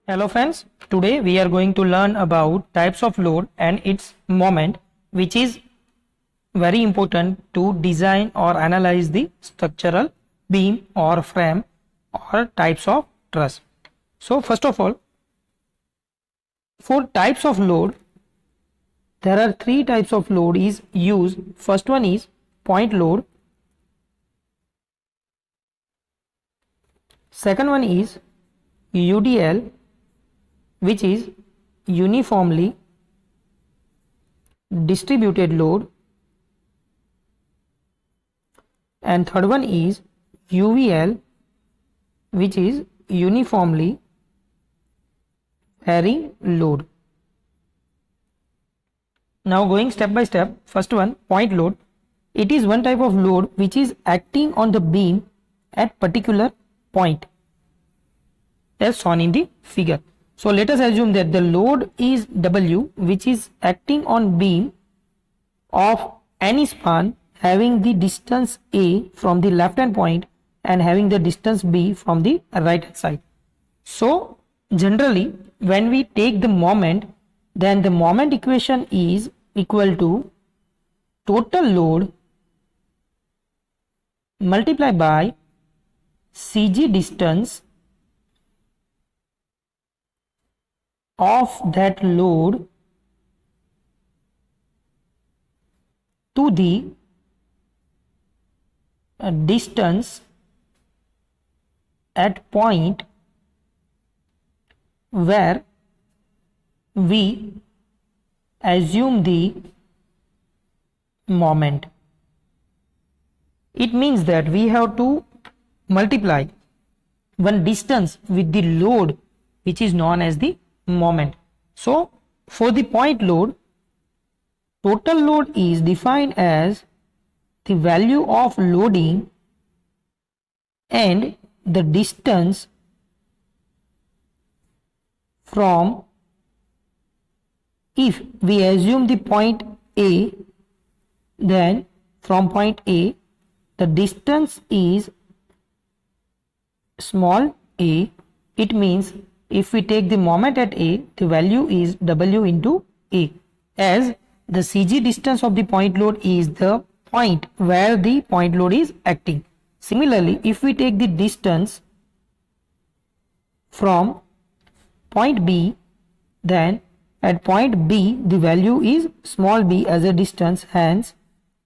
Hello friends, today we are going to learn about types of load and its moment, which is very important to design or analyze the structural beam or frame or types of truss. So first of all, for types of load, there are three types of load is used. First one is point load, second one is UDL, which is uniformly distributed load, and third one is UVL, which is uniformly varying load. Now going step by step, first one, point load. It is one type of load which is acting on the beam at particular point as shown in the figure. So let us assume that the load is W, which is acting on beam of any span having the distance A from the left hand point and having the distance B from the right hand side. So generally when we take the moment, then the moment equation is equal to total load multiplied by CG distance of that load to the distance at point where we assume the moment. It means that we have to multiply one distance with the load which is known as the moment. So for the point load, total load is defined as the value of loading and the distance from, if we assume the point A, then from point A the distance is small a. It means if we take the moment at A, the value is W into A, as the CG distance of the point load is the point where the point load is acting. Similarly, if we take the distance from point B, then at point B the value is small b as a distance, hence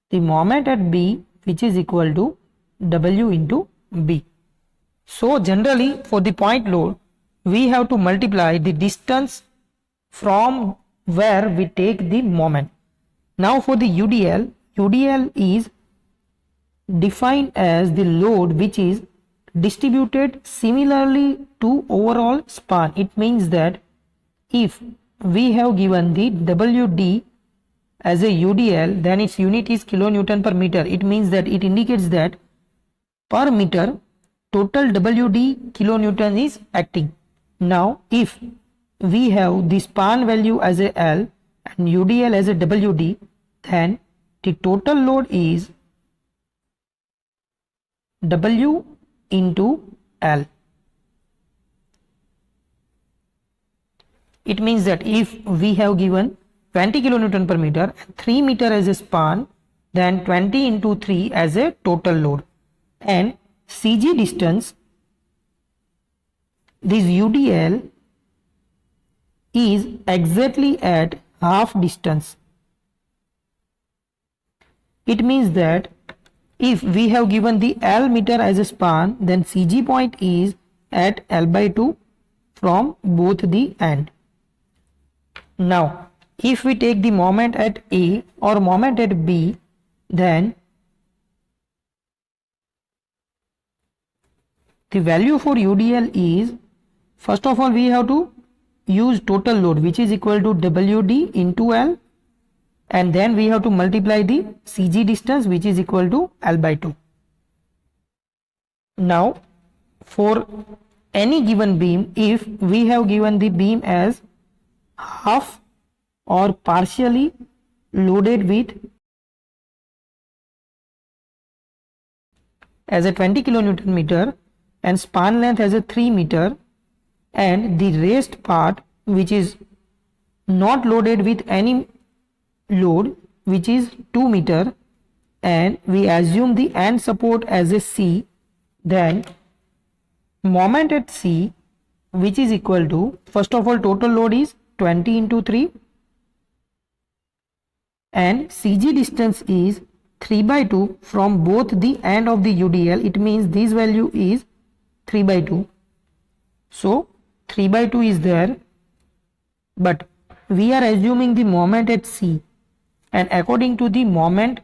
the moment at B, which is equal to W into B. So generally for the point load, we have to multiply the distance from where we take the moment. Now for the UDL, UDL is defined as the load which is distributed similarly to overall span. It means that if we have given the WD as a UDL, then its unit is kilonewton per meter. It means that it indicates that per meter total WD kilonewton is acting. Now if we have the span value as a L and UDL as a WD, then the total load is W into L. It means that if we have given 20 kilonewton per meter, 3 meter as a span, then 20 into 3 as a total load, and CG distance, this UDL is exactly at half distance. It means that if we have given the L meter as a span, then CG point is at L by 2 from both the end. Now if we take the moment at A or moment at B, then the value for UDL is, first of all we have to use total load which is equal to WD into L, and then we have to multiply the CG distance which is equal to L by 2. Now for any given beam, if we have given the beam as half or partially loaded with as a 20 kilonewton meter and span length as a 3 meter, and the rest part which is not loaded with any load, which is 2 meter, and we assume the end support as a C, then moment at C, which is equal to, first of all, total load is 20 into 3 and CG distance is 3 by 2 from both the end of the UDL. It means this value is 3 by 2. So 3 by 2 is there, but we are assuming the moment at C, and according to the moment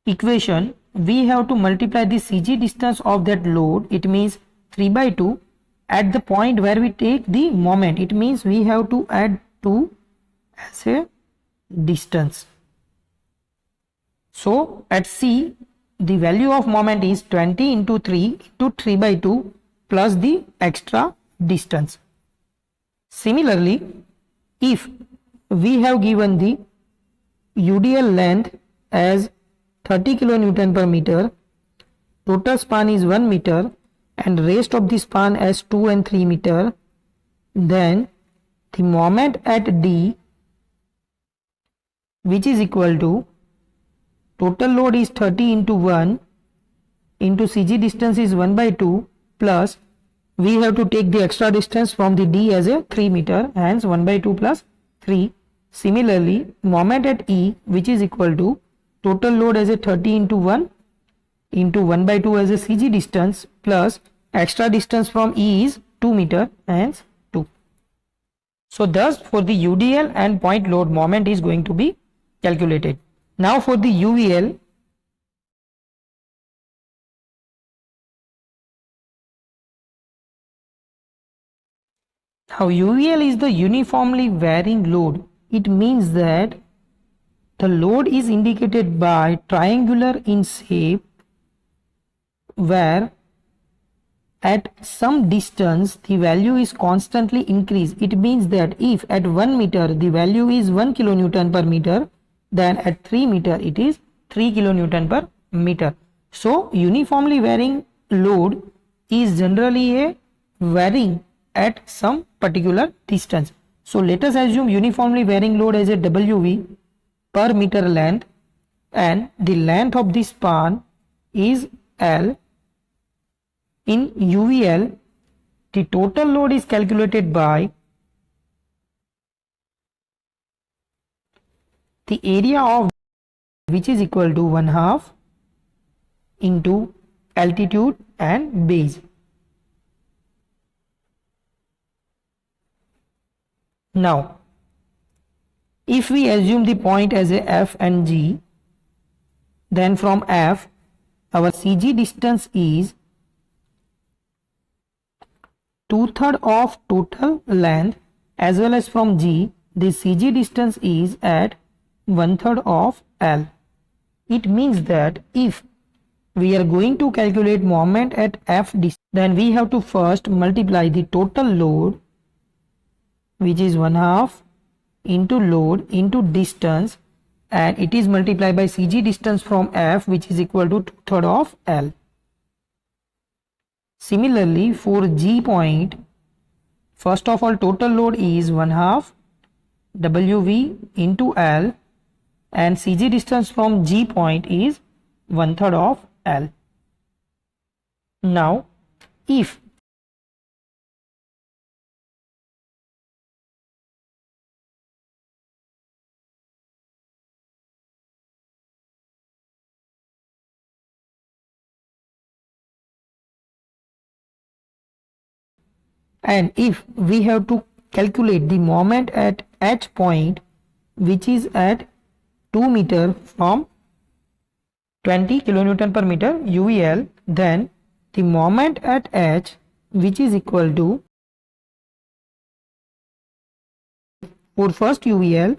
equation we have to multiply the CG distance of that load. It means 3 by 2 at the point where we take the moment. It means we have to add 2 as a distance. So at C the value of moment is 20 into 3 into 3 by 2 plus the extra distance. Similarly, if we have given the UDL length as 30 kilonewton per meter, total span is 1 meter and rest of the span as 2 and 3 meter, then the moment at D, which is equal to total load is 30 into 1 into CG distance is 1 by 2 plus we have to take the extra distance from the D as a 3 meter, hence 1 by 2 plus 3. Similarly, moment at E, which is equal to total load as a 30 into 1 into 1 by 2 as a CG distance plus extra distance from E is 2 meter, hence 2. So thus for the UDL and point load, moment is going to be calculated. Now for the UVL, now UVL is the uniformly varying load. It means that the load is indicated by triangular in shape, where at some distance the value is constantly increased. It means that if at 1 meter the value is 1 kilonewton per meter, then at 3 meter it is 3 kilonewton per meter. So uniformly varying load is generally a varying at some particular distance. So let us assume uniformly varying load as a WV per meter length, and the length of the span is L. In UVL, the total load is calculated by the area of, which is equal to 1/2 into altitude and base. Now, if we assume the point as a F and G, then from F our CG distance is 2/3 of total length, as well as from G the CG distance is at 1/3 of L. It means that if we are going to calculate moment at F distance, then we have to first multiply the total load, which is 1/2 into load into distance, and it is multiplied by CG distance from F, which is equal to 2/3 of L. Similarly, for G point, first of all total load is 1/2 WV into L, and CG distance from G point is 1/3 of L. Now, if we have to calculate the moment at H point, which is at 2 meter from 20 kilonewton per meter UVL, then the moment at H, which is equal to, for first UVL,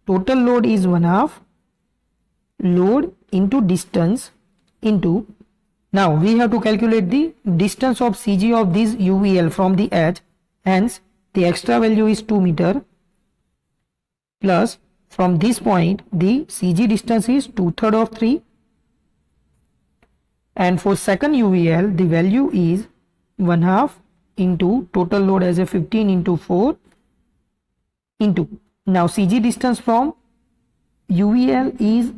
total load is 1/2 load into distance into, now we have to calculate the distance of CG of this UVL from the H, hence the extra value is 2 meter, plus from this point the CG distance is 2/3 of 3, and for second UVL the value is 1/2 into total load as a 15 into 4 into, now CG distance from UVL is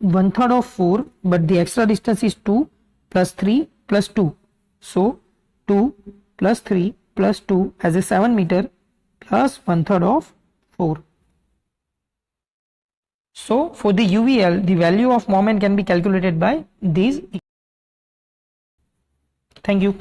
1/3 of 4, but the extra distance is 2 plus 3 plus 2. So 2 plus 3 plus 2 as a 7 meter plus 1/3 of 4. So for the UVL, the value of moment can be calculated by these. Thank you.